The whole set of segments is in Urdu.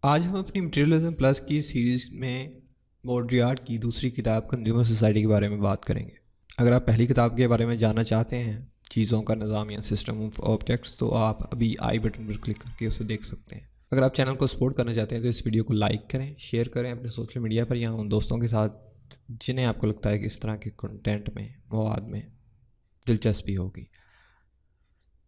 آج ہم اپنی مٹیریلزم پلس کی سیریز میں بوڈریارڈ کی دوسری کتاب کنزیومر سوسائٹی کے بارے میں بات کریں گے۔ اگر آپ پہلی کتاب کے بارے میں جاننا چاہتے ہیں، چیزوں کا نظام یا سسٹم آف آبجیکٹس، تو آپ ابھی آئی بٹن پر کلک کر کے اسے دیکھ سکتے ہیں۔ اگر آپ چینل کو سپورٹ کرنا چاہتے ہیں تو اس ویڈیو کو لائک کریں، شیئر کریں اپنے سوشل میڈیا پر یا ان دوستوں کے ساتھ جنہیں آپ کو لگتا ہے کہ اس طرح کے کنٹینٹ میں، مواد میں دلچسپی ہوگی۔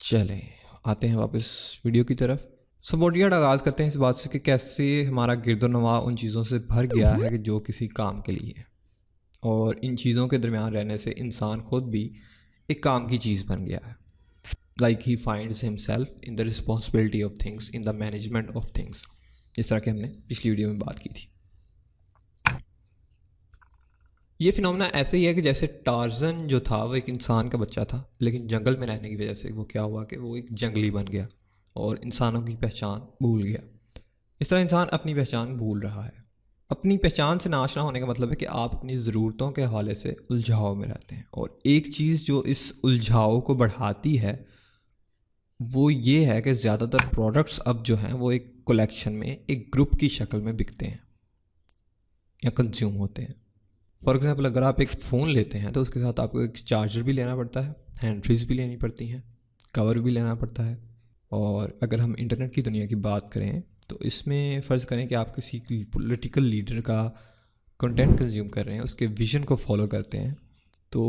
چلیں آتے ہیں واپس ویڈیو کی طرف۔ بوڈریارڈ آغاز کرتے ہیں اس بات سے کہ کیسے ہمارا گرد و نواح ان چیزوں سے بھر گیا ہے کہ جو کسی کام کے لیے، اور ان چیزوں کے درمیان رہنے سے انسان خود بھی ایک کام کی چیز بن گیا ہے۔ Like he finds himself in the responsibility of things in the management of things, جس طرح کہ ہم نے پچھلی ویڈیو میں بات کی تھی۔ یہ فنومنا ایسے ہی ہے کہ جیسے ٹارزن جو تھا وہ ایک انسان کا بچہ تھا، لیکن جنگل میں رہنے کی وجہ سے وہ کیا ہوا کہ وہ ایک جنگلی بن گیا اور انسانوں کی پہچان بھول گیا۔ اس طرح انسان اپنی پہچان بھول رہا ہے۔ اپنی پہچان سے ناشنا ہونے کا مطلب ہے کہ آپ اپنی ضرورتوں کے حوالے سے الجھاؤ میں رہتے ہیں، اور ایک چیز جو اس الجھاؤ کو بڑھاتی ہے وہ یہ ہے کہ زیادہ تر پروڈکٹس اب جو ہیں وہ ایک کلیکشن میں، ایک گروپ کی شکل میں بکتے ہیں یا کنزیوم ہوتے ہیں۔ فار ایگزامپل اگر آپ ایک فون لیتے ہیں تو اس کے ساتھ آپ کو ایک چارجر بھی لینا پڑتا ہے، ہینڈ فریز بھی لینی پڑتی ہیں، کور بھی لینا پڑتا ہے۔ اور اگر ہم انٹرنیٹ کی دنیا کی بات کریں تو اس میں فرض کریں کہ آپ کسی پولیٹیکل لیڈر کا کنٹینٹ کنزیوم کر رہے ہیں، اس کے ویژن کو فالو کرتے ہیں، تو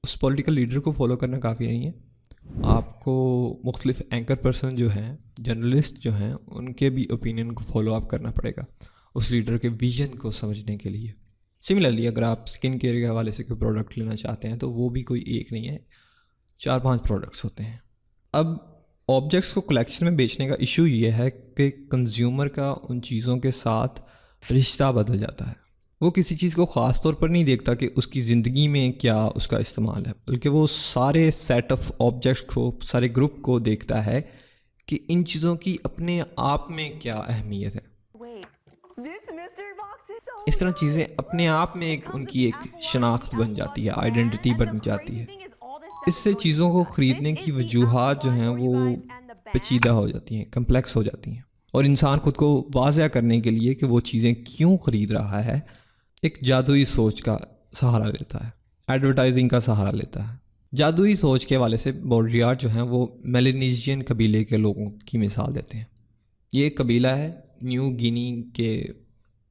اس پولیٹیکل لیڈر کو فالو کرنا کافی نہیں ہے، آپ کو مختلف اینکر پرسن جو ہیں، جرنلسٹ جو ہیں، ان کے بھی اوپینین کو فالو اپ کرنا پڑے گا اس لیڈر کے ویژن کو سمجھنے کے لیے۔ سملرلی اگر آپ اسکن کیئر کے حوالے سے کوئی پروڈکٹ لینا چاہتے ہیں تو وہ بھی کوئی ایک نہیں ہے، 4-5 پروڈکٹس ہوتے ہیں۔ اب آبجیکٹس کو کلیکشن میں بیچنے کا ایشو یہ ہے کہ کنزیومر کا ان چیزوں کے ساتھ رشتہ بدل جاتا ہے۔ وہ کسی چیز کو خاص طور پر نہیں دیکھتا کہ اس کی زندگی میں کیا اس کا استعمال ہے، بلکہ وہ سارے سیٹ آف آبجیکٹس کو، سارے گروپ کو دیکھتا ہے کہ ان چیزوں کی اپنے آپ میں کیا اہمیت ہے۔ اس طرح چیزیں اپنے آپ میں ان کی ایک شناخت بن جاتی ہے، آئیڈینٹی بن جاتی ہے۔ اس سے چیزوں کو خریدنے کی وجوہات جو ہیں وہ پیچیدہ ہو جاتی ہیں، کمپلیکس ہو جاتی ہیں، اور انسان خود کو واضح کرنے کے لیے کہ وہ چیزیں کیوں خرید رہا ہے ایک جادوئی سوچ کا سہارا لیتا ہے، ایڈورٹائزنگ کا سہارا لیتا ہے۔ جادوئی سوچ کے حوالے سے بوڈریارڈ جو ہیں وہ میلینیشین قبیلے کے لوگوں کی مثال دیتے ہیں۔ یہ ایک قبیلہ ہے نیو گینی کے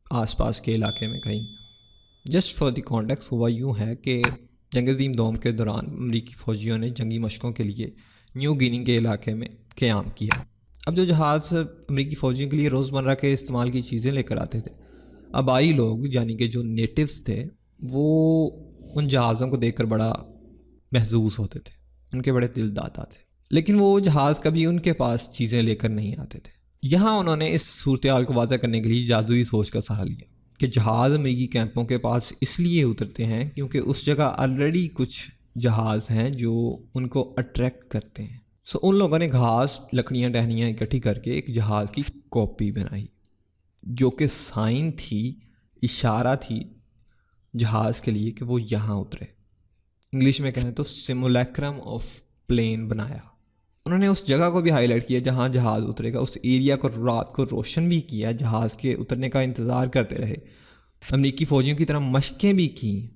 آس پاس کے علاقے میں کہیں۔ جسٹ فار دی کانٹیکس ہوا یوں ہے کہ جنگ عظیم دوم کے دوران امریکی فوجیوں نے جنگی مشقوں کے لیے نیو گینی کے علاقے میں قیام کیا۔ اب جو جہاز امریکی فوجیوں کے لیے روزمرہ کے استعمال کی چیزیں لے کر آتے تھے، آبائی لوگ یعنی کہ جو نیٹیوز تھے وہ ان جہازوں کو دیکھ کر بڑا محظوظ ہوتے تھے، ان کے بڑے دل داتا تھے، لیکن وہ جہاز کبھی ان کے پاس چیزیں لے کر نہیں آتے تھے۔ یہاں انہوں نے اس صورتحال کو واضح کرنے کے لیے جادوئی سوچ کا سہارا لیا کہ جہاز امریکی کیمپوں کے پاس اس لیے اترتے ہیں کیونکہ اس جگہ آلریڈی کچھ جہاز ہیں جو ان کو اٹریکٹ کرتے ہیں۔ ان لوگوں نے گھاس، لکڑیاں، ٹہنیاں اکٹھی کر کے ایک جہاز کی کاپی بنائی جو کہ سائن تھی، اشارہ تھی جہاز کے لیے کہ وہ یہاں اترے۔ انگلش میں کہیں تو سیمولیکرم آف پلین بنایا۔ انہوں نے اس جگہ کو بھی ہائی لائٹ کیا جہاں جہاز اترے گا، اس ایریا کو رات کو روشن بھی کیا، جہاز کے اترنے کا انتظار کرتے رہے، امریکی فوجیوں کی طرح مشقیں بھی کیں،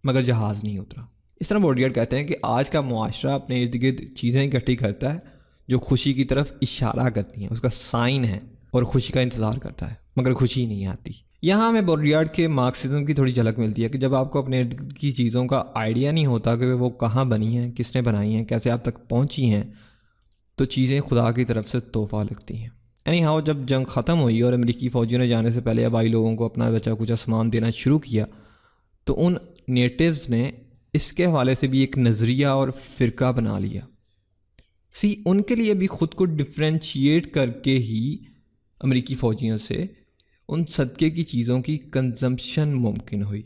مگر جہاز نہیں اترا۔ اس طرح بوڈریارڈ کہتے ہیں کہ آج کا معاشرہ اپنے ارد گرد چیزیں اکٹھی کرتا ہے جو خوشی کی طرف اشارہ کرتی ہیں، اس کا سائن ہے، اور خوشی کا انتظار کرتا ہے، مگر خوشی نہیں آتی۔ یہاں ہمیں بوڈریارڈ کے مارکسزم کی تھوڑی جھلک ملتی ہے کہ جب آپ کو اپنے ارد گرد کی چیزوں کا آئیڈیا نہیں ہوتا کہ وہ کہاں بنی ہیں، کس نے بنائی ہیں، کیسے آپ تک پہنچی ہیں، تو چیزیں خدا کی طرف سے تحفہ لگتی ہیں۔ اینی ہاؤ جب جنگ ختم ہوئی اور امریکی فوجیوں نے جانے سے پہلے آبائی لوگوں کو اپنا بچا کچا سامان دینا شروع کیا تو ان نیٹیوز نے اس کے حوالے سے بھی ایک نظریہ اور فرقہ بنا لیا۔ ان کے لیے بھی خود کو ڈفرینشیٹ کر کے ہی امریکی فوجیوں سے ان صدقے کی چیزوں کی کنزمپشن ممکن ہوئی۔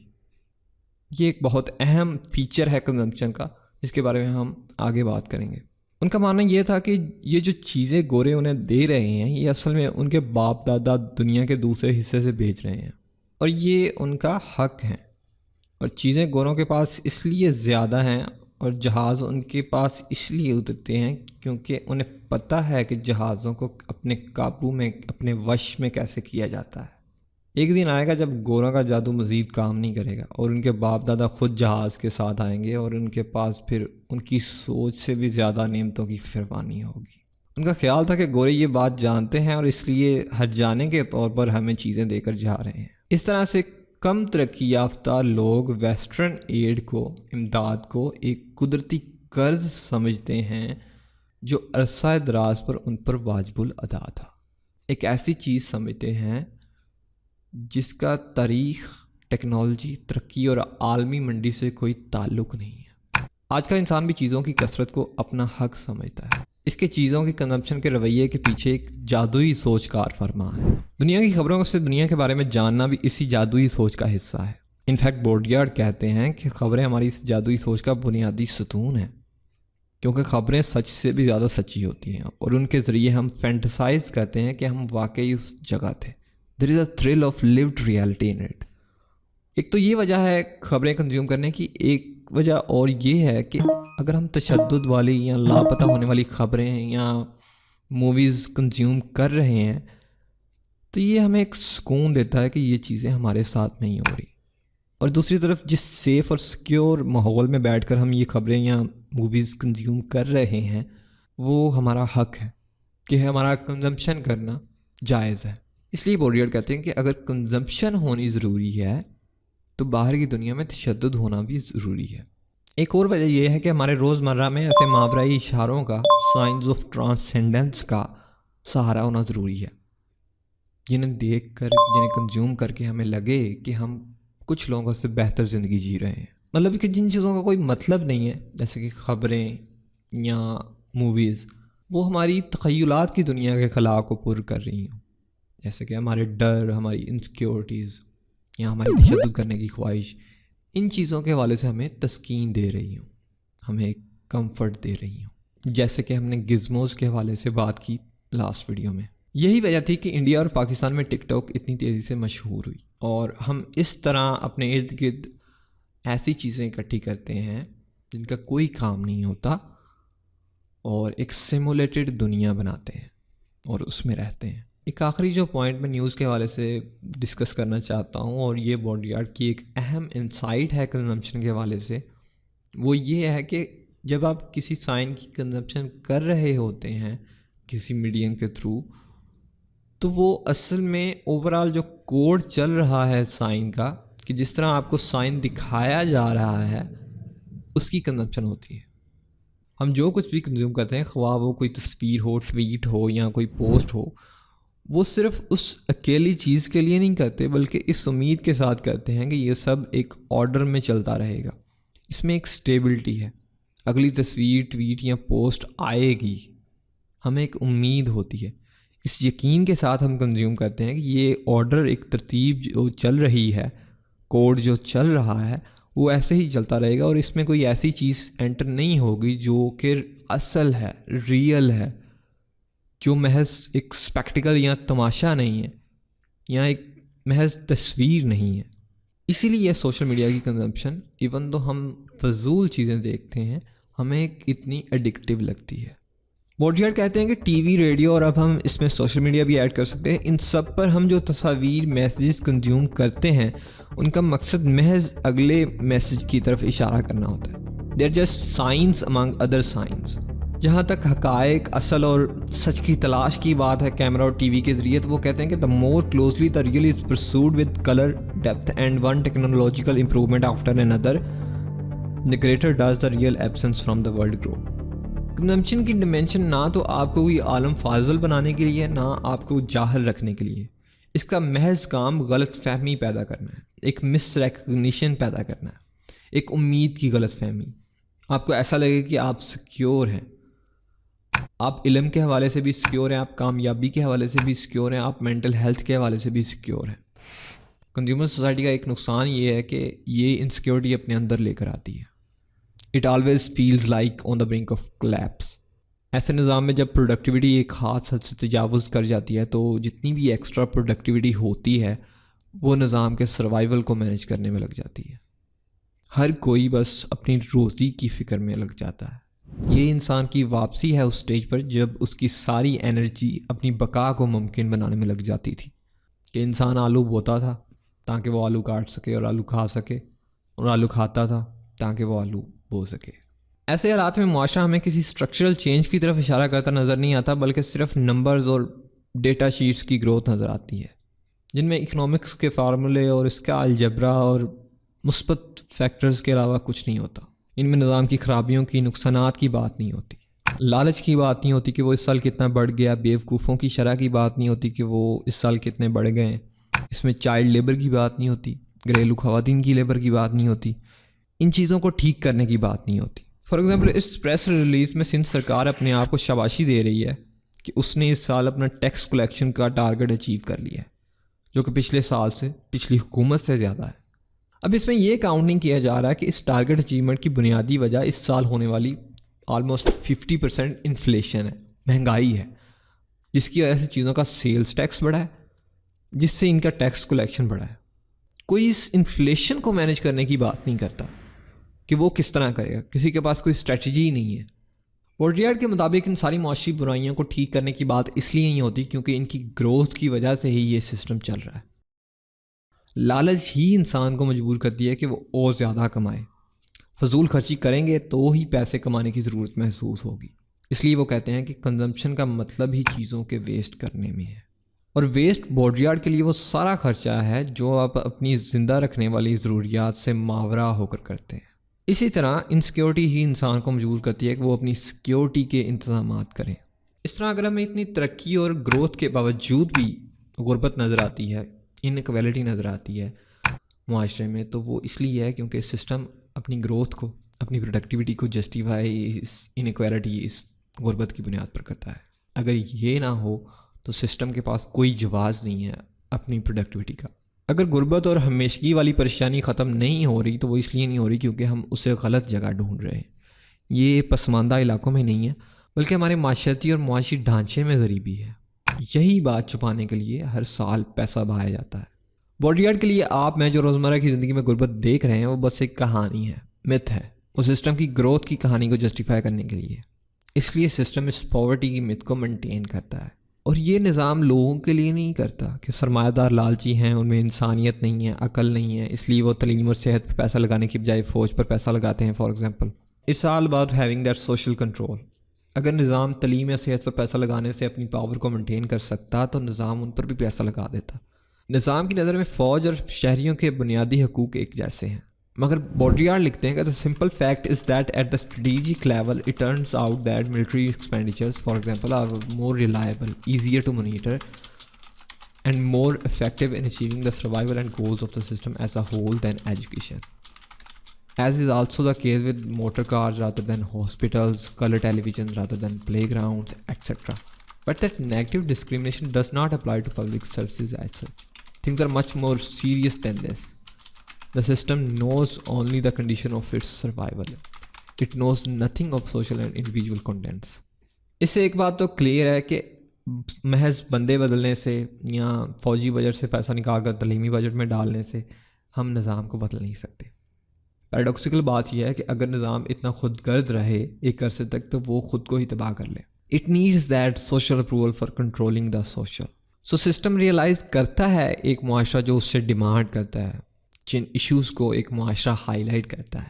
یہ ایک بہت اہم فیچر ہے کنزمپشن کا، جس کے بارے میں ہم آگے بات کریں گے۔ ان کا ماننا یہ تھا کہ یہ جو چیزیں گورے انہیں دے رہے ہیں یہ اصل میں ان کے باپ دادا دنیا کے دوسرے حصے سے بھیج رہے ہیں، اور یہ ان کا حق ہے، اور چیزیں گوروں کے پاس اس لیے زیادہ ہیں اور جہاز ان کے پاس اس لیے اترتے ہیں کیونکہ انہیں پتہ ہے کہ جہازوں کو اپنے قابو میں، اپنے وش میں کیسے کیا جاتا ہے۔ ایک دن آئے گا جب گوروں کا جادو مزید کام نہیں کرے گا اور ان کے باپ دادا خود جہاز کے ساتھ آئیں گے اور ان کے پاس پھر ان کی سوچ سے بھی زیادہ نعمتوں کی فراوانی ہوگی۔ ان کا خیال تھا کہ گورے یہ بات جانتے ہیں اور اس لیے ہٹ جانے کے طور پر ہمیں چیزیں دے کر جا رہے ہیں۔ اس طرح سے کم ترقی یافتہ لوگ ویسٹرن ایڈ کو، امداد کو ایک قدرتی قرض سمجھتے ہیں جو عرصہ دراز پر ان پر واجب الادا تھا۔ ایک ایسی چیز سمجھتے ہیں جس کا تاریخ، ٹیکنالوجی، ترقی اور عالمی منڈی سے کوئی تعلق نہیں ہے۔ آج کا انسان بھی چیزوں کی کثرت کو اپنا حق سمجھتا ہے۔ اس کے چیزوں کی کنزمپشن کے رویے کے پیچھے ایک جادوئی سوچ کار فرما ہے۔ دنیا کی خبروں سے دنیا کے بارے میں جاننا بھی اسی جادوئی سوچ کا حصہ ہے۔ انفیکٹ بورڈیارڈ کہتے ہیں کہ خبریں ہماری اس جادوئی سوچ کا بنیادی ستون ہیں، کیونکہ خبریں سچ سے بھی زیادہ سچی ہوتی ہیں اور ان کے ذریعے ہم فینٹسائز کرتے ہیں کہ ہم واقعی اس جگہ تھے۔ There is a thrill of lived reality in it۔ ایک تو یہ وجہ ہے خبریں کنزیوم کرنے کی، ایک وجہ اور یہ ہے کہ اگر ہم تشدد والی یا لاپتہ ہونے والی خبریں یا موویز کنزیوم کر رہے ہیں تو یہ ہمیں ایک سکون دیتا ہے کہ یہ چیزیں ہمارے ساتھ نہیں ہو رہی، اور دوسری طرف جس سیف اور سیکیور ماحول میں بیٹھ کر ہم یہ خبریں یا موویز کنزیوم کر رہے ہیں وہ ہمارا حق ہے کہ ہمارا کنزمپشن کرنا جائز ہے۔ اس لیے بورڈیارڈ کہتے ہیں کہ اگر کنزمپشن ہونی ضروری ہے تو باہر کی دنیا میں تشدد ہونا بھی ضروری ہے۔ ایک اور وجہ یہ ہے کہ ہمارے روزمرہ میں ایسے ماورائی اشاروں کا، سائنز آف ٹرانسینڈنس کا سہارا ہونا ضروری ہے، جنہیں دیکھ کر، جنہیں کنزیوم کر کے ہمیں لگے کہ ہم کچھ لوگوں سے بہتر زندگی جی رہے ہیں۔ مطلب کہ جن چیزوں کا کوئی مطلب نہیں ہے، جیسے کہ خبریں یا موویز، وہ ہماری تخیلات کی دنیا کے خلا کو پر کر رہی ہوں، جیسے کہ ہمارے ڈر، ہماری انسیکیورٹیز یا ہماری تشدد کرنے کی خواہش، ان چیزوں کے حوالے سے ہمیں تسکین دے رہی ہوں، ہمیں ایک کمفرٹ دے رہی ہوں، جیسے کہ ہم نے گزموز کے حوالے سے بات کی لاسٹ ویڈیو میں۔ یہی وجہ تھی کہ انڈیا اور پاکستان میں ٹک ٹاک اتنی تیزی سے مشہور ہوئی، اور ہم اس طرح اپنے ارد گرد ایسی چیزیں اکٹھی کرتے ہیں جن کا کوئی کام نہیں ہوتا اور ایک سیمولیٹڈ دنیا بناتے ہیں اور اس میں رہتے ہیں۔ ایک آخری جو پوائنٹ میں نیوز کے حوالے سے ڈسکس کرنا چاہتا ہوں، اور یہ بورڈیارڈ کی ایک اہم انسائٹ ہے کنزمپشن کے حوالے سے، وہ یہ ہے کہ جب آپ کسی سائن کی کنزمپشن کر رہے ہوتے ہیں کسی میڈیم کے تھرو، تو وہ اصل میں اوورال جو کوڈ چل رہا ہے سائن کا، کہ جس طرح آپ کو سائن دکھایا جا رہا ہے، اس کی کنزمپشن ہوتی ہے۔ ہم جو کچھ بھی کنزیوم کرتے ہیں، خواہ وہ کوئی تصویر ہو، ٹویٹ ہو یا کوئی پوسٹ ہو، وہ صرف اس اکیلی چیز کے لیے نہیں کرتے، بلکہ اس امید کے ساتھ کرتے ہیں کہ یہ سب ایک آرڈر میں چلتا رہے گا، اس میں ایک سٹیبلٹی ہے، اگلی تصویر، ٹویٹ یا پوسٹ آئے گی، ہمیں ایک امید ہوتی ہے۔ اس یقین کے ساتھ ہم کنزیوم کرتے ہیں کہ یہ آرڈر، ایک ترتیب جو چل رہی ہے، کوڈ جو چل رہا ہے، وہ ایسے ہی چلتا رہے گا، اور اس میں کوئی ایسی چیز انٹر نہیں ہوگی جو کہ اصل ہے، ریئل ہے، جو محض ایک سپیکٹیکل یا تماشا نہیں ہے، یا ایک محض تصویر نہیں ہے۔ اسی لیے سوشل میڈیا کی کنزمپشن، ایون تو ہم فضول چیزیں دیکھتے ہیں، ہمیں اتنی ایڈکٹیو لگتی ہے۔ بورڈیارڈ کہتے ہیں کہ ٹی وی، ریڈیو، اور اب ہم اس میں سوشل میڈیا بھی ایڈ کر سکتے ہیں، ان سب پر ہم جو تصاویر، میسیجز کنزیوم کرتے ہیں، ان کا مقصد محض اگلے میسیج کی طرف اشارہ کرنا ہوتا ہے۔ They are just science among other science. جہاں تک حقائق، اصل اور سچ کی تلاش کی بات ہے کیمرہ اور ٹی وی کے ذریعے، تو وہ کہتے ہیں کہ the more closely the real is pursued with colour depth and one technological improvement after another, the greater does the real absence from the world grow. Consumption کی ڈیمینشن نہ تو آپ کو کوئی عالم فاضل بنانے کے لیے، نہ آپ کو جاہل رکھنے کے لیے، اس کا محض کام غلط فہمی پیدا کرنا ہے، ایک مس ریکگنیشن پیدا کرنا ہے، ایک امید کی غلط فہمی۔ آپ کو ایسا لگے کہ آپ سیکیور ہیں، آپ علم کے حوالے سے بھی سیکیور ہیں، آپ کامیابی کے حوالے سے بھی سیکیور ہیں، آپ مینٹل ہیلتھ کے حوالے سے بھی سیکیور ہیں۔ کنزیومر سوسائٹی کا ایک نقصان یہ ہے کہ یہ انسیکیورٹی اپنے اندر لے کر آتی ہے۔ It always feels like on the brink of collapse. ایسے نظام میں جب پروڈکٹیوٹی ایک خاص حد سے تجاوز کر جاتی ہے تو جتنی بھی ایکسٹرا پروڈکٹیوٹی ہوتی ہے وہ نظام کے سروائیول کو مینیج کرنے میں لگ جاتی ہے، ہر کوئی بس اپنی روزی کی فکر میں لگ جاتا ہے۔ یہ انسان کی واپسی ہے اس سٹیج پر جب اس کی ساری انرجی اپنی بقا کو ممکن بنانے میں لگ جاتی تھی، کہ انسان آلو بوتا تھا تاکہ وہ آلو کاٹ سکے اور آلو کھا سکے، اور آلو کھاتا تھا تاکہ وہ آلو بو سکے۔ ایسے حالات میں معاشرہ ہمیں کسی اسٹرکچرل چینج کی طرف اشارہ کرتا نظر نہیں آتا، بلکہ صرف نمبرز اور ڈیٹا شیٹس کی گروتھ نظر آتی ہے، جن میں اکنامکس کے فارمولے اور اس کا الجبرا اور مثبت فیکٹرز کے علاوہ کچھ نہیں ہوتا۔ ان میں نظام کی خرابیوں کی، نقصانات کی بات نہیں ہوتی، لالچ کی بات نہیں ہوتی کہ وہ اس سال کتنا بڑھ گیا، بیوقوفوں کی شرح کی بات نہیں ہوتی کہ وہ اس سال کتنے بڑھ گئے ہیں، اس میں چائلڈ لیبر کی بات نہیں ہوتی، گھریلو خواتین کی لیبر کی بات نہیں ہوتی، ان چیزوں کو ٹھیک کرنے کی بات نہیں ہوتی۔ فار ایگزامپل اس پریس ریلیز میں سندھ سرکار اپنے آپ کو شاباشی دے رہی ہے کہ اس نے اس سال اپنا ٹیکس کلیکشن کا ٹارگٹ اچیو کر لیا ہے، جو کہ پچھلے سال سے، پچھلی حکومت سے زیادہ ہے۔ اب اس میں یہ کاؤنٹ نہیں کیا جا رہا کہ اس ٹارگٹ اچیومنٹ کی بنیادی وجہ اس سال ہونے والی آلموسٹ 50% انفلیشن ہے، مہنگائی ہے، جس کی وجہ سے چیزوں کا سیلز ٹیکس بڑھا ہے، جس سے ان کا ٹیکس کلیکشن بڑھا ہے۔ کوئی اس انفلیشن کو مینیج کرنے کی بات نہیں کرتا کہ وہ کس طرح کرے گا، کسی کے پاس کوئی اسٹریٹجی ہی نہیں ہے۔ بوڈریارڈ کے مطابق ان ساری معاشی برائیوں کو ٹھیک کرنے کی بات اس لیے نہیں ہوتی کیونکہ ان کی گروتھ کی وجہ سے ہی یہ سسٹم چل رہا ہے۔ لالچ ہی انسان کو مجبور کرتی ہے کہ وہ اور زیادہ کمائے، فضول خرچی کریں گے تو ہی پیسے کمانے کی ضرورت محسوس ہوگی۔ اس لیے وہ کہتے ہیں کہ کنزمپشن کا مطلب ہی چیزوں کے ویسٹ کرنے میں ہے، اور ویسٹ بوڈریارڈ کے لیے وہ سارا خرچہ ہے جو آپ اپنی زندہ رکھنے والی ضروریات سے ماورا ہو کر کرتے ہیں۔ اسی طرح انسیکیورٹی ہی انسان کو مجبور کرتی ہے کہ وہ اپنی سیکیورٹی کے انتظامات کریں۔ اس طرح اگر ہمیں اتنی ترقی اور گروتھ کے باوجود بھی غربت نظر آتی ہے، انیکویلٹی نظر آتی ہے معاشرے میں، تو وہ اس لیے ہے کیونکہ سسٹم اپنی گروتھ کو، اپنی پروڈکٹیوٹی کو جسٹیفائی اس انیکویلٹی، اس غربت کی بنیاد پر کرتا ہے۔ اگر یہ نہ ہو تو سسٹم کے پاس کوئی جواز نہیں ہے اپنی پروڈکٹیوٹی کا۔ اگر غربت اور ہمیشگی والی پریشانی ختم نہیں ہو رہی تو وہ اس لیے نہیں ہو رہی کیونکہ ہم اسے غلط جگہ ڈھونڈ رہے ہیں۔ یہ پسماندہ علاقوں میں نہیں ہے، بلکہ ہمارے معاشرتی اور معاشی ڈھانچے میں غریبی ہے۔ یہی بات چھپانے کے لیے ہر سال پیسہ بہایا جاتا ہے۔ بوڈریارڈ کے لیے آپ میں جو روزمرہ کی زندگی میں غربت دیکھ رہے ہیں وہ بس ایک کہانی ہے، مت ہے، وہ سسٹم کی گروتھ کی کہانی کو جسٹیفائی کرنے کے لیے۔ اس لیے سسٹم اس پاورٹی کی مت کو مینٹین کرتا ہے، اور یہ نظام لوگوں کے لیے نہیں کرتا کہ سرمایہ دار لالچی ہیں، ان میں انسانیت نہیں ہے، عقل نہیں ہے، اس لیے وہ تعلیم اور صحت پر پیسہ لگانے کی بجائے فوج پر پیسہ لگاتے ہیں۔ For example it's all about having that social control. اگر نظام تعلیم یا صحت پر پیسہ لگانے سے اپنی پاور کو مینٹین کر سکتا تو نظام ان پر بھی پیسہ لگا دیتا۔ نظام کی نظر میں فوج اور شہریوں کے بنیادی حقوق ایک جیسے ہیں، مگر بوڈریارڈ لکھتے ہیں کہ the simple fact is that at the strategic level it turns out that military expenditures, for example, are more reliable, easier to monitor, and more effective in achieving the survival and goals of the system as a whole than education. As is also the case with motor cars rather than hospitals, color televisions rather than playgrounds, etc. But that negative discrimination does not apply to public services as such. Things are much more serious than this. The system knows only the condition of its survival. It knows nothing of social and individual contents. اس سے ایک بات تو کلیئر ہے کہ محض بندے بدلنے سے یا فوجی بجٹ سے پیسہ نکال کر تعلیمی بجٹ میں ڈالنے سے ہم نظام کو بدل نہیں سکتے۔ پیراڈوکسیکل بات یہ ہے کہ اگر نظام اتنا خود غرض رہے ایک عرصے تک تو وہ خود کو ہی تباہ کر لے۔ It needs that social approval for controlling the social. So system realize کرتا ہے ایک معاشرہ جو اس سے ڈیمانڈ کرتا ہے، جن ایشوز کو ایک معاشرہ ہائی لائٹ کرتا ہے،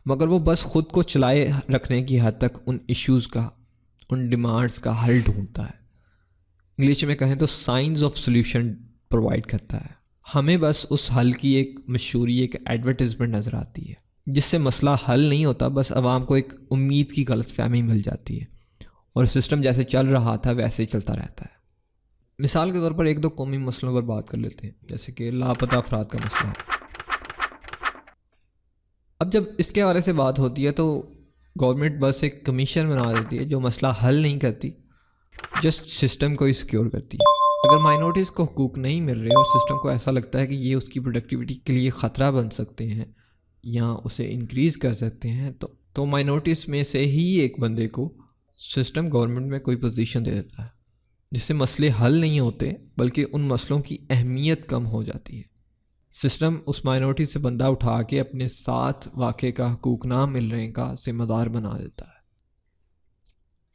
مگر وہ بس خود کو چلائے رکھنے کی حد تک ان ایشوز کا، ان ڈیمانڈز کا حل ڈھونڈتا ہے۔ انگلش میں کہیں تو سائنس آف سلیوشن پرووائڈ کرتا ہے۔ ہمیں بس اس حل کی ایک مشہوری، ایک ایڈورٹیزمنٹ نظر آتی ہے جس سے مسئلہ حل نہیں ہوتا، بس عوام کو ایک امید کی غلط فہمی مل جاتی ہے اور سسٹم جیسے چل رہا تھا ویسے ہی چلتا رہتا ہے۔ مثال کے طور پر ایک دو قومی مسئلوں پر بات کر لیتے ہیں، جیسے کہ لاپتہ افراد کا مسئلہ ہے۔ اب جب اس کے حوالے سے بات ہوتی ہے تو گورنمنٹ بس ایک کمیشن بنا دیتی ہے جو مسئلہ حل نہیں کرتی، جسٹ سسٹم کو ہی سیکیور کرتی ہے۔ اگر مائنورٹیز کو حقوق نہیں مل رہے اور سسٹم کو ایسا لگتا ہے کہ یہ اس کی پروڈکٹیوٹی کے لیے خطرہ بن سکتے ہیں یا اسے انکریز کر سکتے ہیں تو مائنورٹیز میں سے ہی ایک بندے کو سسٹم گورنمنٹ میں کوئی پوزیشن دے دیتا ہے، جس سے مسئلے حل نہیں ہوتے بلکہ ان مسئلوں کی اہمیت کم ہو جاتی ہے۔ سسٹم اس مائنورٹی سے بندہ اٹھا کے اپنے ساتھ واقع کا حقوق نہ ملنے کا ذمہ دار بنا دیتا ہے.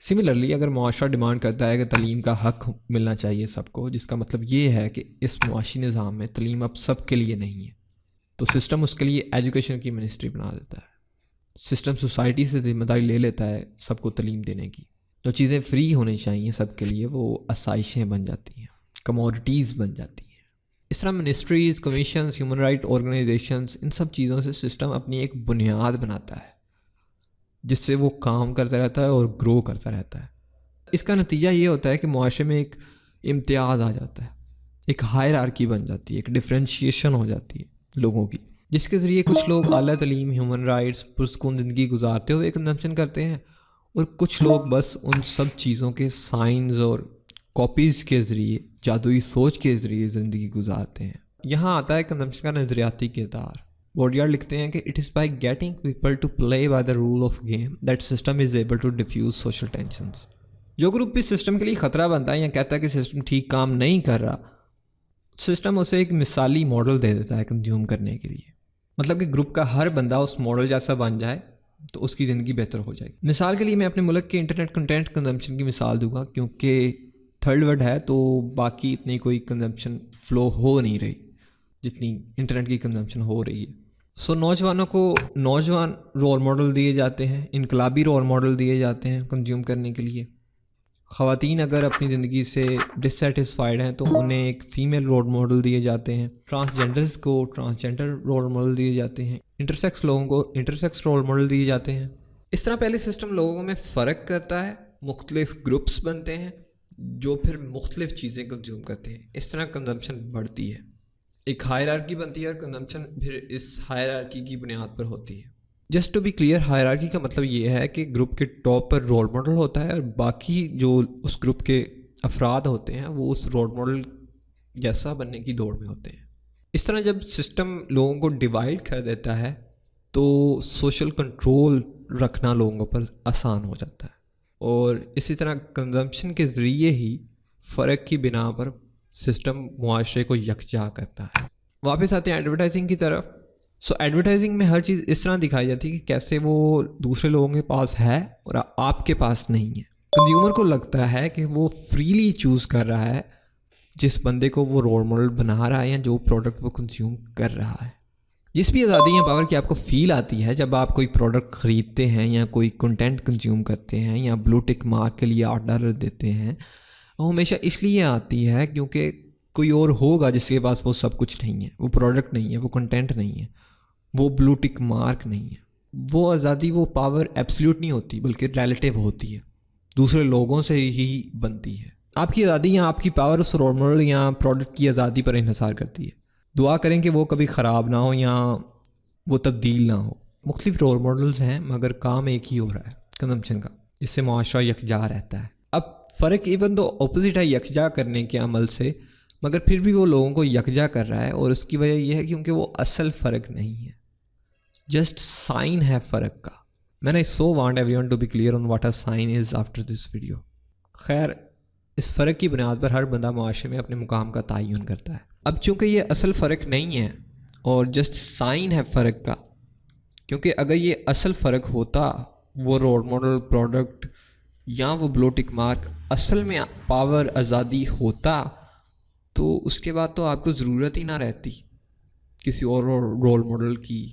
سملرلی اگر معاشرہ ڈیمانڈ کرتا ہے کہ تعلیم کا حق ملنا چاہیے سب کو، جس کا مطلب یہ ہے کہ اس معاشی نظام میں تعلیم اب سب کے لیے نہیں ہے، تو سسٹم اس کے لیے ایجوکیشن کی منسٹری بنا دیتا ہے. سسٹم سوسائٹی سے ذمہ داری لے لیتا ہے سب کو تعلیم دینے کی. جو چیزیں فری ہونی چاہیے سب کے لیے وہ آسائشیں بن جاتی ہیں، کموڈٹیز بن جاتی ہیں. اس طرح ministries, commissions, human right organizations, ان سب چیزوں سے سسٹم اپنی ایک بنیاد بناتا ہے جس سے وہ کام کرتا رہتا ہے اور گرو کرتا رہتا ہے. اس کا نتیجہ یہ ہوتا ہے کہ معاشرے میں ایک امتیاز آ جاتا ہے، ایک ہائرارکی بن جاتی ہے، ایک ڈفرینشیشن ہو جاتی ہے لوگوں کی، جس کے ذریعے کچھ لوگ اعلیٰ تعلیم، ہیومن رائٹس، پرسکون زندگی گزارتے ہوئے کنزمپشن کرتے ہیں، اور کچھ لوگ بس ان سب چیزوں کے سائنز اور کاپیز کے ذریعے، جادوئی سوچ کے ذریعے زندگی گزارتے ہیں. یہاں آتا ہے کنزمپشن کا نظریاتی کردار. وارڈیارڈ لکھتے ہیں کہ it is by getting people to play by the rule of game that system is able to diffuse social tensions. جو گروپ اس سسٹم کے لیے خطرہ بنتا ہے یا کہتا ہے کہ سسٹم ٹھیک کام نہیں کر رہا، سسٹم اسے ایک مثالی ماڈل دے دیتا ہے کنزیوم کرنے کے لیے. مطلب کہ گروپ کا ہر بندہ اس ماڈل جیسا بن جائے تو اس کی زندگی بہتر ہو جائے گی. مثال کے لیے میں اپنے ملک کے انٹرنیٹ کنٹینٹ کنزمپشن کی مثال دوں گا، کیونکہ تھرڈ ورلڈ ہے تو باقی اتنی کوئی کنزمپشن فلو ہو نہیں رہی جتنی انٹرنیٹ کی کنزمپشن ہو رہی ہے. نوجوانوں کو نوجوان رول ماڈل دیے جاتے ہیں، انقلابی رول ماڈل دیے جاتے ہیں کنزیوم کرنے کے لیے. خواتین اگر اپنی زندگی سے ڈسسیٹسفائیڈ ہیں تو انہیں ایک فیمیل رول ماڈل دیے جاتے ہیں. ٹرانسجینڈرز کو ٹرانسجینڈر رول ماڈل دیے جاتے ہیں. انٹرسیکس لوگوں کو انٹرسیکس رول ماڈل دیے جاتے ہیں. اس طرح پہلے سسٹم لوگوں میں فرق کرتا ہے، مختلف گروپس بنتے ہیں جو پھر مختلف چیزیں کنزیوم کرتے ہیں. اس طرح کنزمپشن بڑھتی ہے، ایک ہائرارکی بنتی ہے، اور کنزمپشن پھر اس ہائرارکی کی بنیاد پر ہوتی ہے. Just to be clear, hierarchy کا مطلب یہ ہے کہ گروپ کے ٹاپ پر رول ماڈل ہوتا ہے اور باقی جو اس گروپ کے افراد ہوتے ہیں وہ اس رول ماڈل جیسا بننے کی دوڑ میں ہوتے ہیں. اس طرح جب سسٹم لوگوں کو ڈیوائڈ کر دیتا ہے تو سوشل کنٹرول رکھنا لوگوں پر آسان ہو جاتا ہے، اور اسی طرح کنزمپشن کے ذریعے ہی فرق کی بنا پر سسٹم معاشرے کو یکجا کرتا ہے. واپس آتے ہیں ایڈورٹائزنگ کی طرف. ایڈورٹائزنگ میں ہر چیز اس طرح دکھائی جاتی ہے کہ کیسے وہ دوسرے لوگوں کے پاس ہے اور آپ کے پاس نہیں ہے. کنزیومر کو لگتا ہے کہ وہ فریلی چوز کر رہا ہے جس بندے کو وہ رول ماڈل بنا رہا ہے یا جو پروڈکٹ وہ کنزیوم کر رہا ہے. جس بھی آزادی یا پاور کی آپ کو فیل آتی ہے جب آپ کوئی پروڈکٹ خریدتے ہیں یا کوئی کنٹینٹ کنزیوم کرتے ہیں یا بلو ٹک مارک کے لیے $8 دیتے ہیں، وہ ہمیشہ اس لیے آتی ہے کیونکہ کوئی اور ہوگا جس کے پاس وہ سب کچھ نہیں ہے، وہ پروڈکٹ نہیں ہے، وہ کنٹینٹ نہیں ہے، وہ بلو ٹک مارک نہیں ہے. وہ آزادی، وہ پاور ایبسلیوٹ نہیں ہوتی بلکہ ریلیٹیو ہوتی ہے، دوسرے لوگوں سے ہی بنتی ہے. آپ کی آزادی یا آپ کی پاور اس رول ماڈل یا پروڈکٹ کی آزادی پر انحصار کرتی ہے. دعا کریں کہ وہ کبھی خراب نہ ہو یا وہ تبدیل نہ ہو. مختلف رول ماڈلز ہیں مگر کام ایک ہی ہو رہا ہے، کنزمپشن کا، جس سے معاشرہ یکجا رہتا ہے. اب فرق ایون تو اپوزٹ ہے یکجا کرنے کے عمل سے، مگر پھر بھی وہ لوگوں کو یکجا کر رہا ہے، اور اس کی وجہ یہ ہے کیونکہ وہ اصل فرق نہیں ہے، جسٹ سائن ہے فرق کا. میں نے so want everyone to be clear on what a sign is after this video. خیر، اس فرق کی بنیاد پر ہر بندہ معاشرے میں اپنے مقام کا تعین کرتا ہے. اب چونکہ یہ اصل فرق نہیں ہے اور جسٹ سائن ہے فرق کا، کیونکہ اگر یہ اصل فرق ہوتا، وہ رول ماڈل، پروڈکٹ یا وہ بلو ٹک مارک اصل میں پاور، آزادی ہوتا، تو اس کے بعد تو آپ کو ضرورت ہی نہ رہتی کسی اور رول ماڈل کی،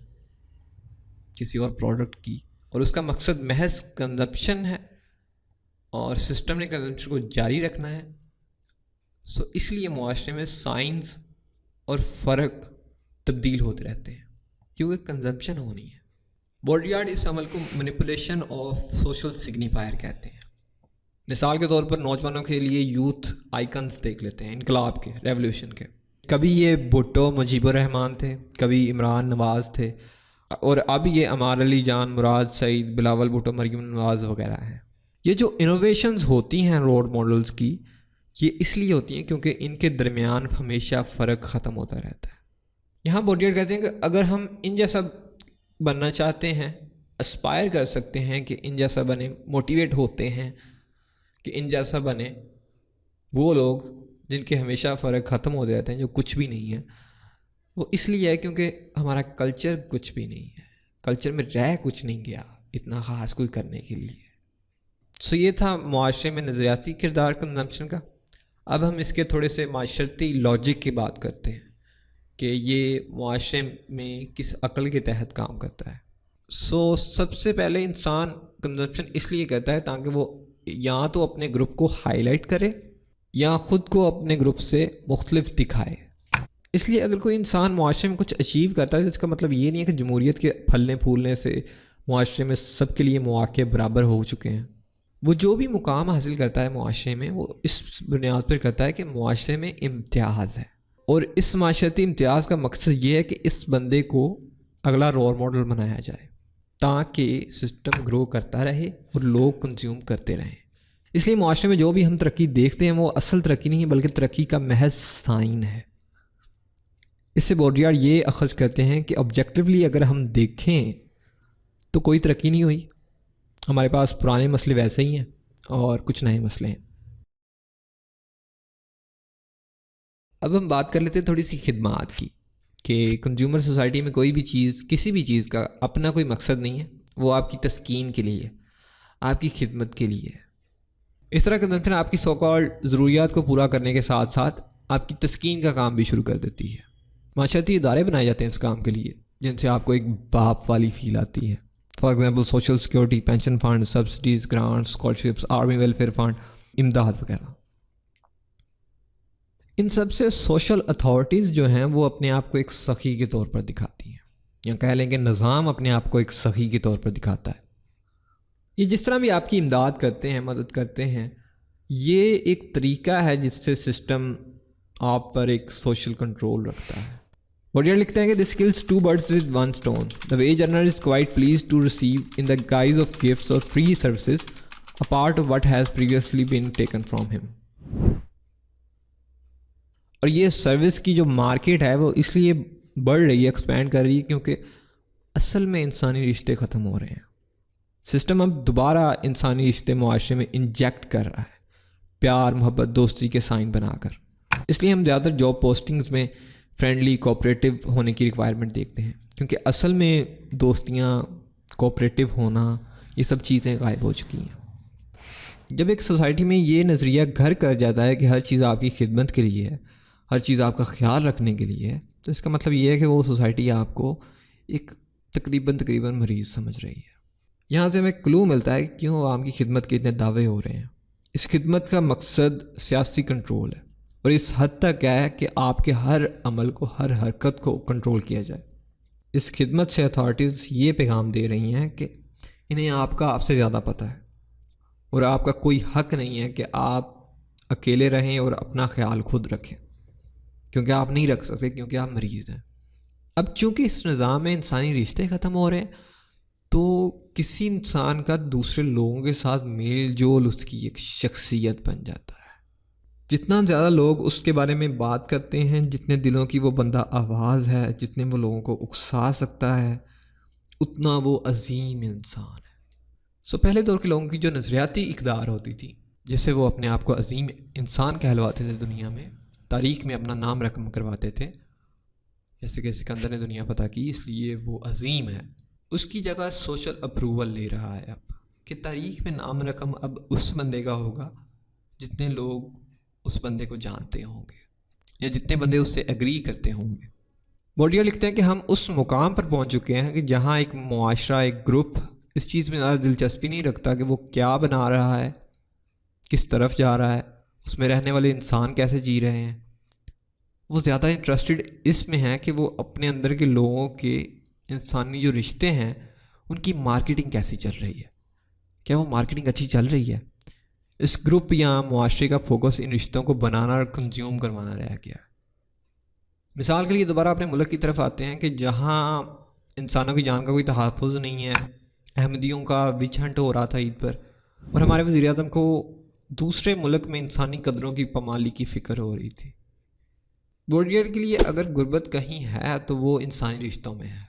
کسی اور پروڈکٹ کی، اور اس کا مقصد محض کنزمپشن ہے اور سسٹم نے کنزمپشن کو جاری رکھنا ہے. اس لیے معاشرے میں سائنس اور فرق تبدیل ہوتے رہتے ہیں کیونکہ کنزمپشن ہونی ہے. بورڈیارڈ اس عمل کو مینیپولیشن آف سوشل سگنیفائر کہتے ہیں. مثال کے طور پر نوجوانوں کے لیے یوتھ آئیکنز دیکھ لیتے ہیں، انقلاب کے، ریولوشن کے. کبھی یہ بھٹو، مجیب الرحمان تھے، کبھی عمران نواز تھے، اور اب یہ عمار علی جان، مراد سعید، بلاول بھٹو، مریم نواز وغیرہ ہیں. یہ جو انوویشنز ہوتی ہیں رول ماڈلز کی، یہ اس لیے ہوتی ہیں کیونکہ ان کے درمیان ہمیشہ فرق ختم ہوتا رہتا ہے. یہاں بورڈیارڈ کہتے ہیں کہ اگر ہم ان جیسا بننا چاہتے ہیں، اسپائر کر سکتے ہیں کہ ان جیسا بنے، موٹیویٹ ہوتے ہیں کہ ان جیسا بنے وہ لوگ جن کے ہمیشہ فرق ختم ہوتے رہتے ہیں، جو کچھ بھی نہیں ہے، وہ اس لیے ہے کیونکہ ہمارا کلچر کچھ بھی نہیں ہے، کلچر میں رہ کچھ نہیں گیا اتنا خاص کوئی کرنے کے لیے. سو یہ تھا معاشرے میں نظریاتی کردار کنزمپشن کا. اب ہم اس کے تھوڑے سے معاشرتی لاجک کی بات کرتے ہیں کہ یہ معاشرے میں کس عقل کے تحت کام کرتا ہے. سو سب سے پہلے انسان کنزمپشن اس لیے کرتا ہے تاکہ وہ یا تو اپنے گروپ کو ہائی لائٹ کرے یا خود کو اپنے گروپ سے مختلف دکھائے. اس لیے اگر کوئی انسان معاشرے میں کچھ اچیو کرتا ہے تو اس کا مطلب یہ نہیں ہے کہ جمہوریت کے پھلنے پھولنے سے معاشرے میں سب کے لیے مواقع برابر ہو چکے ہیں. وہ جو بھی مقام حاصل کرتا ہے معاشرے میں وہ اس بنیاد پر کرتا ہے کہ معاشرے میں امتیاز ہے، اور اس معاشرتی امتیاز کا مقصد یہ ہے کہ اس بندے کو اگلا رول ماڈل بنایا جائے تاکہ سسٹم گرو کرتا رہے اور لوگ کنزیوم کرتے رہیں. اس لیے معاشرے میں جو بھی ہم ترقی دیکھتے ہیں وہ اصل ترقی نہیں ہے بلکہ ترقی کا محض سائن ہے. اس سے بوڈریارڈ یہ اخذ کرتے ہیں کہ آبجیکٹیولی اگر ہم دیکھیں تو کوئی ترقی نہیں ہوئی، ہمارے پاس پرانے مسئلے ویسے ہی ہیں اور کچھ نئے مسئلے ہیں. اب ہم بات کر لیتے ہیں تھوڑی سی خدمات کی کہ کنزیومر سوسائٹی میں کوئی بھی چیز، کسی بھی چیز کا اپنا کوئی مقصد نہیں ہے، وہ آپ کی تسکین کے لیے، آپ کی خدمت کے لیے. اس طرح کنزمپشن آپ کی سو کالڈ ضروریات کو پورا کرنے کے ساتھ ساتھ آپ کی تسکین کا کام بھی شروع کر دیتی ہے. معاشرتی ادارے بنائے جاتے ہیں اس کام کے لیے جن سے آپ کو ایک باپ والی فیل آتی ہے. For example social security, pension fund, subsidies, grant, scholarships, army welfare fund, امداد وغیرہ. ان سب سے سوشل اتھارٹیز جو ہیں وہ اپنے آپ کو ایک سخی کے طور پر دکھاتی ہیں، یا کہہ لیں کہ نظام اپنے آپ کو ایک سخی کے طور پر دکھاتا ہے. یہ جس طرح بھی آپ کی امداد کرتے ہیں، مدد کرتے ہیں، یہ ایک طریقہ ہے جس سے سسٹم آپ پر ایک سوشل کنٹرول رکھتا ہے. بوڈریارڈ لکھتے ہیں کہ دس kills two birds with one stone. The wage earner is quite pleased to receive in the guise of gifts or free services a part of what has previously been taken from him. اور یہ سروس کی جو مارکیٹ ہے وہ اس لیے بڑھ رہی ہے، ایکسپینڈ کر رہی ہے، کیونکہ اصل میں انسانی رشتے ختم ہو رہے ہیں. سسٹم اب دوبارہ انسانی رشتے معاشرے میں انجیکٹ کر رہا ہے، پیار، محبت، دوستی کے سائن بنا کر. اس لیے ہم زیادہ تر جاب پوسٹنگز میں فرینڈلی کوآپریٹیو ہونے کی ریکوائرمنٹ دیکھتے ہیں، کیونکہ اصل میں دوستیاں، کوآپریٹیو ہونا، یہ سب چیزیں غائب ہو چکی ہیں. جب ایک سوسائٹی میں یہ نظریہ گھر کر جاتا ہے کہ ہر چیز آپ کی خدمت کے لیے ہے، ہر چیز آپ کا خیال رکھنے کے لیے ہے، تو اس کا مطلب یہ ہے کہ وہ سوسائٹی آپ کو ایک تقریباً مریض سمجھ رہی ہے. یہاں سے ہمیں کلو ملتا ہے کہ کیوں عوام کی خدمت کے اتنے دعوے ہو رہے ہیں. اس خدمت کا مقصد سیاسی کنٹرول ہے، اور اس حد تک کیا ہے کہ آپ کے ہر عمل کو، ہر حرکت کو کنٹرول کیا جائے. اس خدمت سے اتھارٹیز یہ پیغام دے رہی ہیں کہ انہیں آپ سے زیادہ پتہ ہے، اور آپ کا کوئی حق نہیں ہے کہ آپ اکیلے رہیں اور اپنا خیال خود رکھیں، کیونکہ آپ نہیں رکھ سکتے، کیونکہ آپ مریض ہیں. اب چونکہ اس نظام میں انسانی رشتے ختم ہو رہے ہیں تو کسی انسان کا دوسرے لوگوں کے ساتھ میل جول اس کی ایک شخصیت بن جاتا ہے. جتنا زیادہ لوگ اس کے بارے میں بات کرتے ہیں، جتنے دلوں کی وہ بندہ آواز ہے، جتنے وہ لوگوں کو اکسا سکتا ہے، اتنا وہ عظیم انسان ہے. سو پہلے دور کے لوگوں کی جو نظریاتی اقدار ہوتی تھی، جس سے وہ اپنے آپ کو عظیم انسان کہلواتے تھے، دنیا میں تاریخ میں اپنا نام رقم کرواتے تھے، جیسے کہ سکندر نے دنیا فتح کی اس لیے وہ عظیم ہے. اس کی جگہ سوشل اپروول لے رہا ہے اب کہ تاریخ میں نام رقم اب اس بندے کا ہوگا جتنے لوگ اس بندے کو جانتے ہوں گے یا جتنے بندے اس سے ایگری کرتے ہوں گے. بوڈریارڈ لکھتے ہیں کہ ہم اس مقام پر پہنچ چکے ہیں کہ جہاں ایک معاشرہ، ایک گروپ اس چیز میں زیادہ دلچسپی نہیں رکھتا کہ وہ کیا بنا رہا ہے، کس طرف جا رہا ہے، اس میں رہنے والے انسان کیسے جی رہے ہیں. وہ زیادہ انٹرسٹڈ اس میں ہیں کہ وہ اپنے اندر کے لوگوں کے انسانی جو رشتے ہیں ان کی مارکیٹنگ کیسی چل رہی ہے، کیا وہ مارکیٹنگ اچھی چل رہی ہے. اس گروپ یا معاشرے کا فوکس ان رشتوں کو بنانا اور کنزیوم کروانا رہ گیا ہے. مثال کے لیے دوبارہ اپنے ملک کی طرف آتے ہیں کہ جہاں انسانوں کی جان کا کوئی تحفظ نہیں ہے. احمدیوں کا وچ ہنٹ ہو رہا تھا عید پر، اور ہمارے وزیر اعظم کو دوسرے ملک میں انسانی قدروں کی پامالی کی فکر ہو رہی تھی. بوڈریارڈ کے لیے اگر غربت کہیں ہے تو وہ انسانی رشتوں میں ہے.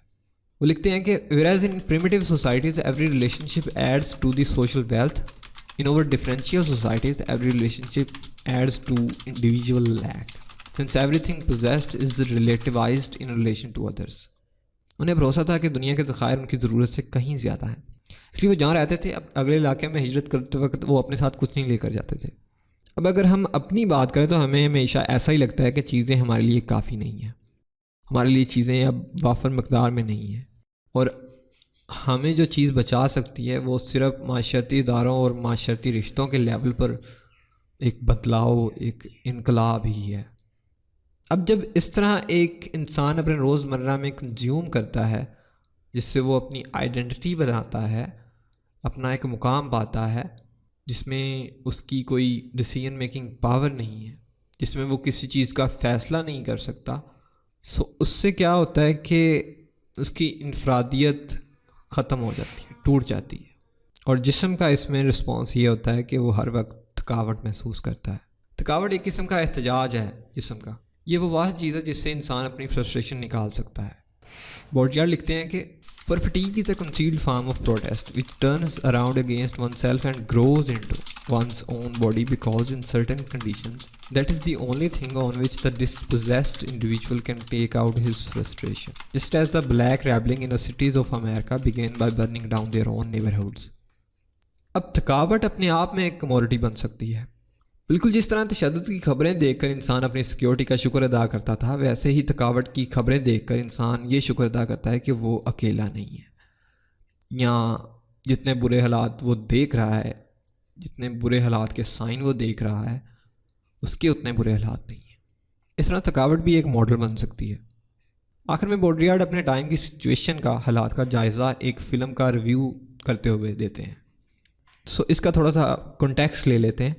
وہ لکھتے ہیں کہ whereas in primitive societies every relationship adds to the social wealth, in our differential societies every relationship adds to individual lack. since everything possessed is relativized in relation to others. انہیں بھروسہ تھا کہ دنیا کے ذخائر ان کی ضرورت سے کہیں زیادہ ہیں، اس لیے وہ جہاں رہتے تھے اب اگلے علاقے میں ہجرت کرتے وقت وہ اپنے ساتھ کچھ نہیں لے کر جاتے تھے. اب اگر ہم اپنی بات کریں تو ہمیں ہمیشہ ایسا ہی لگتا ہے کہ چیزیں ہمارے لیے کافی نہیں ہیں، ہمارے لیے چیزیں اب وافر مقدار میں نہیں ہیں، اور ہمیں جو چیز بچا سکتی ہے وہ صرف معاشرتی اداروں اور معاشرتی رشتوں کے لیول پر ایک بدلاؤ، ایک انقلاب ہی ہے. اب جب اس طرح ایک انسان اپنے روز مرہ میں کنزیوم کرتا ہے جس سے وہ اپنی آئیڈینٹی بناتا ہے، اپنا ایک مقام پاتا ہے جس میں اس کی کوئی ڈیسیژن میکنگ پاور نہیں ہے، جس میں وہ کسی چیز کا فیصلہ نہیں کر سکتا، اس سے کیا ہوتا ہے کہ اس کی انفرادیت ختم ہو جاتی ہے، ٹوٹ جاتی ہے. اور جسم کا اس میں رسپانس یہ ہوتا ہے کہ وہ ہر وقت تھکاوٹ محسوس کرتا ہے. تھکاوٹ ایک قسم کا احتجاج ہے جسم کا. یہ وہ واحد چیز ہے جس سے انسان اپنی فرسٹریشن نکال سکتا ہے. بوڈیار لکھتے ہیں کہ for fatigue is a concealed form of protest which turns around against oneself and grows into one's own body because in certain conditions that is the only thing on which the dispossessed individual can take out his frustration, just as the black rabble in the cities of America began by burning down their own neighborhoods. اب تھکاوٹ اپنے آپ میں ایک کموڈٹی بن سکتی ہے. بالکل جس طرح تشدد کی خبریں دیکھ کر انسان اپنی سیکیورٹی کا شکر ادا کرتا تھا، ویسے ہی تھکاوٹ کی خبریں دیکھ کر انسان یہ شکر ادا کرتا ہے کہ وہ اکیلا نہیں ہے، یا جتنے برے حالات وہ دیکھ رہا ہے، جتنے برے حالات کے سائن وہ دیکھ رہا ہے، اس کے اتنے برے حالات نہیں ہیں. اس طرح تھکاوٹ بھی ایک ماڈل بن سکتی ہے. آخر میں بوڈریارڈ اپنے ٹائم کی سچویشن کا، حالات کا جائزہ ایک فلم کا ریویو کرتے ہوئے دیتے ہیں. اس کا تھوڑا سا کنٹیکسٹ لے لیتے ہیں.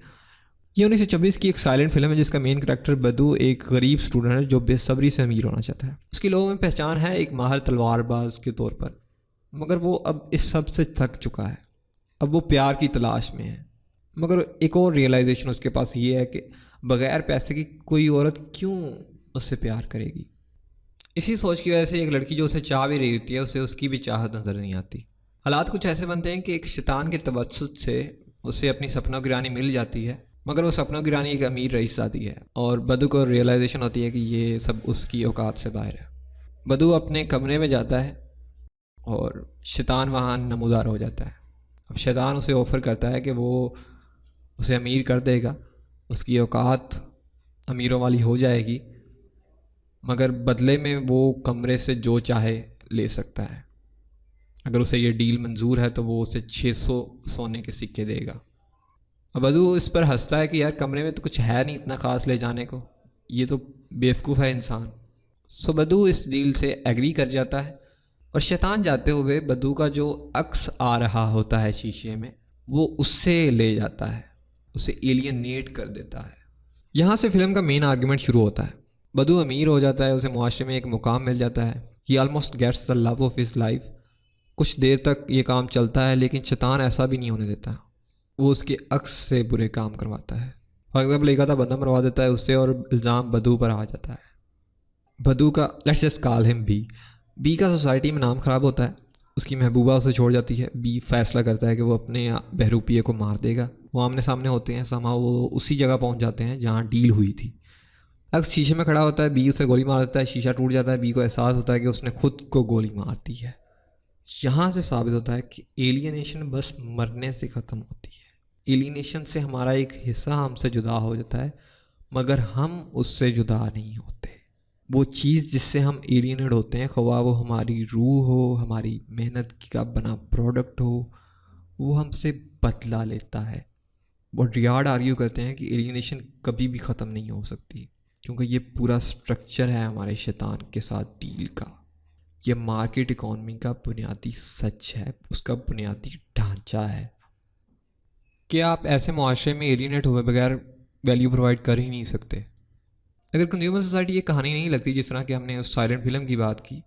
یہ 1926 کی ایک سائلنٹ فلم ہے جس کا مین کریکٹر بدو ایک غریب اسٹوڈنٹ ہے جو بے صبری سے امیر ہونا چاہتا ہے. اس کی لوگوں میں پہچان ہے ایک ماہر تلوار باز کے طور پر، مگر وہ اب اس سب سے تھک چکا ہے. اب وہ پیار کی تلاش میں ہے، مگر ایک اور ریئلائزیشن اس کے پاس یہ ہے کہ بغیر پیسے کی کوئی عورت کیوں اس سے پیار کرے گی. اسی سوچ کی وجہ سے ایک لڑکی جو اسے چاہ بھی رہی ہوتی ہے اسے اس کی بھی چاہت نظر نہیں آتی. حالات کچھ ایسے بنتے ہیں کہ ایک شیطان کے توسط سے اسے اپنی سپنوں کی رانی مل جاتی ہے، مگر وہ سپنوں کی رانی ایک امیر رئیس آتی ہے، اور بدو کو ریئلائزیشن ہوتی ہے کہ یہ سب اس کی اوقات سے باہر ہے. بدو اپنے کمرے میں جاتا ہے اور شیطان وہاں نمودار ہو جاتا ہے. اب شیطان اسے آفر کرتا ہے کہ وہ اسے امیر کر دے گا، اس کی اوقات امیروں والی ہو جائے گی، مگر بدلے میں وہ کمرے سے جو چاہے لے سکتا ہے. اگر اسے یہ ڈیل منظور ہے تو وہ اسے 600 سونے کے سکے دے گا. اب بدو اس پر ہنستا ہے کہ یار کمرے میں تو کچھ ہے نہیں اتنا خاص لے جانے کو، یہ تو بیوقوف ہے انسان. بدو اس ڈیل سے ایگری کر جاتا ہے، اور شیطان جاتے ہوئے بدو کا جو عکس آ رہا ہوتا ہے شیشے میں وہ اس سے لے جاتا ہے، اسے ایلینیٹ کر دیتا ہے. یہاں سے فلم کا مین آرگیومنٹ شروع ہوتا ہے. بدو امیر ہو جاتا ہے، اسے معاشرے میں ایک مقام مل جاتا ہے. He almost gets the love of his life. کچھ دیر تک یہ کام چلتا ہے، لیکن شیطان ایسا بھی نہیں ہونے دیتا. وہ اس کے عکس سے برے کام کرواتا ہے. فار ایگزامپل ایک آدھا بندہ مروا دیتا ہے اس سے، اور الزام بدو پر آ جاتا ہے. بدو کا لیٹس جسٹ کال ہم بی کا سوسائٹی میں نام خراب ہوتا ہے. اس کی محبوبہ اسے چھوڑ جاتی ہے. بی فیصلہ کرتا ہے کہ وہ اپنے بہروپیے کو مار دے گا. وہ آمنے سامنے ہوتے ہیں، سما وہ اسی جگہ پہنچ جاتے ہیں جہاں ڈیل ہوئی تھی. عکس شیشے میں کھڑا ہوتا ہے، بی اسے گولی مار دیتا ہے، شیشہ ٹوٹ جاتا ہے. بی کو احساس ہوتا ہے کہ اس نے خود کو گولی مار دی ہے. یہاں سے ثابت ہوتا ہے کہ ایلینیشن بس مرنے سے ختم ہوتی ہے. ایلینیشن سے ہمارا ایک حصہ ہم سے جدا ہو جاتا ہے، مگر ہم اس سے جدا نہیں ہوتے. وہ چیز جس سے ہم ایلینیٹ ہوتے ہیں، خواہ وہ ہماری روح ہو، ہماری محنت کا بنا پروڈکٹ ہو، وہ ہم سے بدلا لیتا ہے. بوڈریارڈ آرگیو کرتے ہیں کہ ایلینیشن کبھی بھی ختم نہیں ہو سکتی، کیونکہ یہ پورا سٹرکچر ہے ہمارے شیطان کے ساتھ ڈیل کا. یہ مارکیٹ اکانومی کا بنیادی سچ ہے، اس کا بنیادی ڈھانچہ ہے. کہ آپ ایسے معاشرے میں ایلینیٹ ہوئے بغیر ویلیو پرووائڈ کر ہی نہیں سکتے. اگر کنزیومر سوسائٹی یہ کہانی نہیں لگتی جس طرح کہ ہم نے اس سائلنٹ فلم کی بات کی،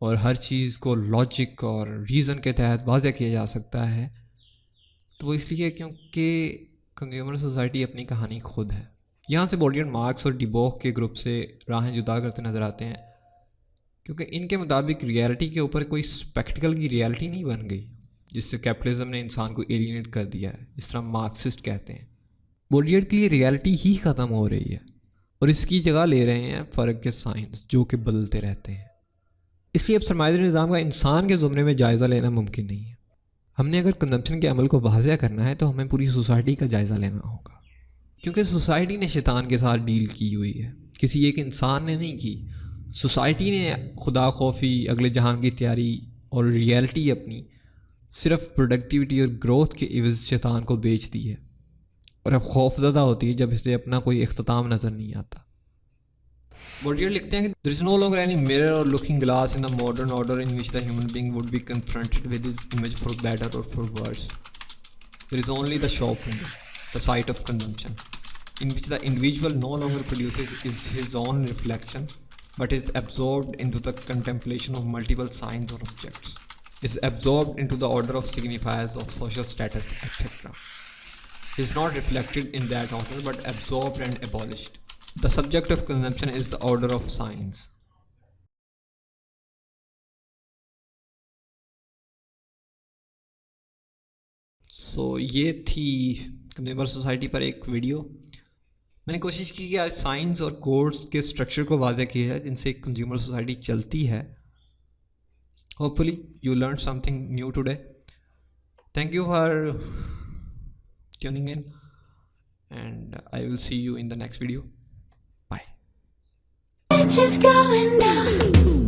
اور ہر چیز کو لاجک اور ریزن کے تحت واضح کیا جا سکتا ہے، تو وہ اس لیے کیونکہ کنزیومر سوسائٹی اپنی کہانی خود ہے. یہاں سے بوڈریارڈ مارکس اور ڈیبوک کے گروپ سے راہیں جدا کرتے نظر آتے ہیں، کیونکہ ان کے مطابق ریئلٹی کے اوپر کوئی اسپیکٹیکل کی ریئلٹی نہیں بن گئی جس سے کیپٹلزم نے انسان کو ایلینیٹ کر دیا ہے، اس طرح مارکسسٹ کہتے ہیں. بوڈریارڈ کے لیے ریئلٹی ہی ختم ہو رہی ہے. اور اس کی جگہ لے رہے ہیں فرق کے سائنس جو کہ بدلتے رہتے ہیں. اس لیے اب سرمایہ داری نظام کا انسان کے زمرے میں جائزہ لینا ممکن نہیں ہے. ہم نے اگر کنزمپشن کے عمل کو واضح کرنا ہے تو ہمیں پوری سوسائٹی کا جائزہ لینا ہوگا, کیونکہ سوسائٹی نے شیطان کے ساتھ ڈیل کی ہوئی ہے, کسی ایک انسان نے نہیں کی. سوسائٹی نے خدا خوفی, اگلے جہان کی تیاری اور ریئلٹی اپنی صرف پروڈکٹیوٹی اور گروتھ کے عوض شیطان کو بیچ دی ہے, اور اب خوف زدہ ہوتی ہے جب اسے اپنا کوئی اختتام نظر نہیں آتا. بوڈیئر لکھتے ہیں کہ there is no longer any mirror or looking glass in the modern order in which the human being would be confronted with his image for better or for worse. There is only the shop window, the site of consumption, in which the individual no longer produces is his own reflection, but is absorbed into the contemplation of multiple signs or objects, is absorbed into the order of signifiers of social status, etc. Is not reflected in that order, but absorbed and abolished. The subject of consumption is the order of signs. So یہ تھی کنزیومر سوسائٹی پر ایک ویڈیو. میں نے کوشش کی کہ آج سائنس اور کوڈز کے اسٹرکچر کو واضح کیا جائے جن سے ایک کنزیومر سوسائٹی چلتی ہے. Hopefully you learned something new today. Thank you for tuning in, and I will see you in the next video. Bye. It's going down.